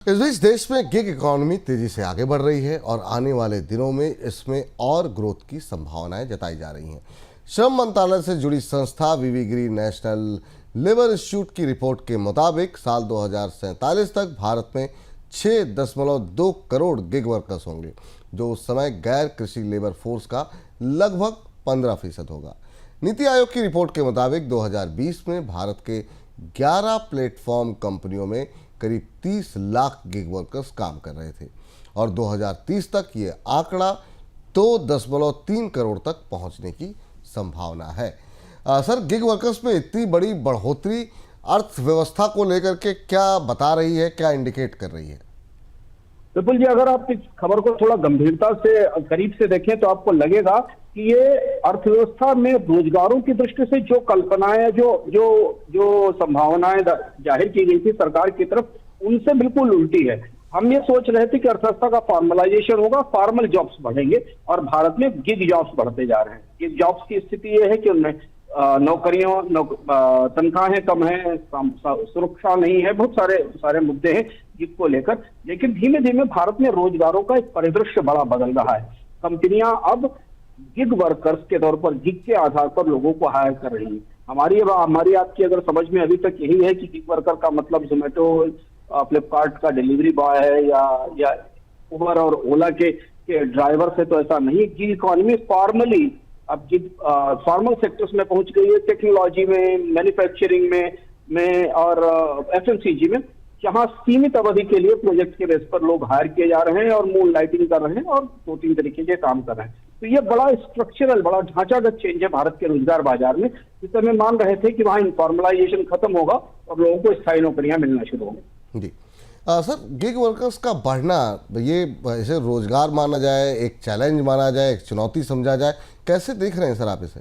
इस बीच देश में गिग इकॉनमी तेजी से आगे बढ़ रही है और आने वाले दिनों में इसमें और ग्रोथ की संभावनाएं जताई जा रही हैं। श्रम मंत्रालय से जुड़ी संस्था विविगिरी नेशनल लेबर इंस्टीट्यूट की रिपोर्ट के मुताबिक साल 2047 तक भारत में 6.2 करोड़ गिग वर्कर्स होंगे, जो उस समय गैर कृषि लेबर फोर्स का लगभग 15% होगा। नीति आयोग की रिपोर्ट के मुताबिक 2020 में भारत के 11 प्लेटफॉर्म कंपनियों में करीब 30 लाख गिग वर्कर्स काम कर रहे थे और 2030 तक ये आंकड़ा 2.3 करोड़ तक पहुंचने की संभावना है। सर, गिग वर्कर्स में इतनी बड़ी बढ़ोतरी अर्थव्यवस्था को लेकर के क्या बता रही है, क्या इंडिकेट कर रही है? विपुल जी, अगर आप इस खबर को थोड़ा गंभीरता से करीब से देखें तो आपको लगेगा कि ये अर्थव्यवस्था में रोजगारों की दृष्टि से जो कल्पनाएं, जो संभावनाएं जाहिर की गई थी सरकार की तरफ, उनसे बिल्कुल उल्टी है। हम ये सोच रहे थे कि अर्थव्यवस्था का फॉर्मलाइजेशन होगा, फॉर्मल जॉब्स बढ़ेंगे और भारत में गिग जॉब्स बढ़ते जा रहे हैं। गिग जॉब्स की स्थिति ये है कि उनमें नौकरियों तनख्वाहें कम है, सुरक्षा नहीं है, बहुत सारे मुद्दे हैं गिग को लेकर। लेकिन धीमे धीमे भारत में रोजगारों का एक परिदृश्य बड़ा बदल रहा है। कंपनियां अब गिग वर्कर्स के तौर पर, गिग के आधार पर लोगों को हायर कर रही है। हमारी आपकी अगर समझ में अभी तक यही है कि गिग वर्कर का मतलब जोमेटो, फ्लिपकार्ट का डिलीवरी बॉय है या उबर और ओला के ड्राइवर से, तो ऐसा नहीं। गिग इकॉनमी फॉर्मली अब फॉर्मल सेक्टर्स में पहुंच गई है, टेक्नोलॉजी में, मैन्युफैक्चरिंग में और एफएमसीजी में, जहां सीमित अवधि के लिए प्रोजेक्ट के बेस पर लोग हायर किए जा रहे हैं और मून लाइटिंग कर रहे हैं और 2-3 तरीके के काम कर रहे हैं। तो ये बड़ा स्ट्रक्चरल, बड़ा ढांचागत चेंज है भारत के रोजगार बाजार में, जिससे हम मान रहे थे कि वहां इनफॉर्मलाइजेशन खत्म होगा और लोगों को स्थायी नौकरियां मिलना शुरू होंगी। जी सर, गिग वर्कर्स का बढ़ना, ये इसे रोजगार माना जाए, एक चैलेंज माना जाए, एक चुनौती समझा जाए, कैसे देख रहे हैं सर आप इसे?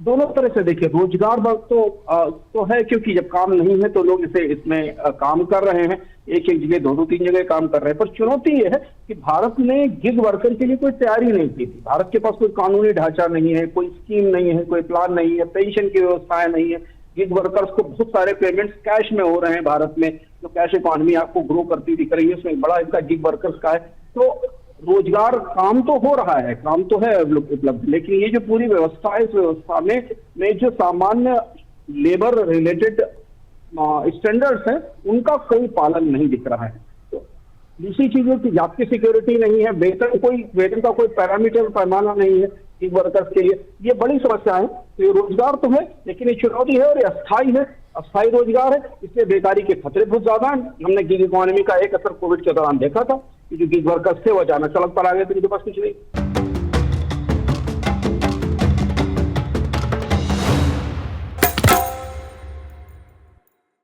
दोनों तरह से देखिए। रोजगार तो है, क्योंकि जब काम नहीं है तो लोग इसमें काम कर रहे हैं, एक जगह 2-3 जगह काम कर रहे हैं। पर चुनौती ये है कि भारत ने गिग वर्कर के लिए कोई तैयारी नहीं की थी। भारत के पास कोई कानूनी ढांचा नहीं है, कोई स्कीम नहीं है, कोई प्लान नहीं है, पेंशन की व्यवस्थाएं नहीं है। गिग वर्कर्स को बहुत सारे पेमेंट्स कैश में हो रहे हैं भारत में, जो कैश इकॉनमी आपको ग्रो करती दिख रही है, उसमें बड़ा हिस्सा गिग वर्कर्स का है। तो रोजगार, काम तो हो रहा है, काम तो है उपलब्ध, लेकिन ये जो पूरी व्यवस्था है, इस व्यवस्था में जो सामान्य लेबर रिलेटेड स्टैंडर्ड्स हैं, उनका कोई पालन नहीं दिख रहा है। तो दूसरी चीज है कि जॉब की सिक्योरिटी नहीं है, वेतन का कोई पैरामीटर, पैमाना नहीं है गिग वर्कर्स के लिए। ये बड़ी समस्या है। तो ये रोजगार तो है, लेकिन ये चुनौती है और ये अस्थायी है, अस्थायी रोजगार है, इसलिए बेकारी के खतरे बहुत ज्यादा हैं। हमने गिग इकॉनमी का एक असर कोविड के दौरान देखा था कि जो गिग वर्कर्स थे वो अचानक सड़क पर आ गए थे, इनके पास कुछ नहीं।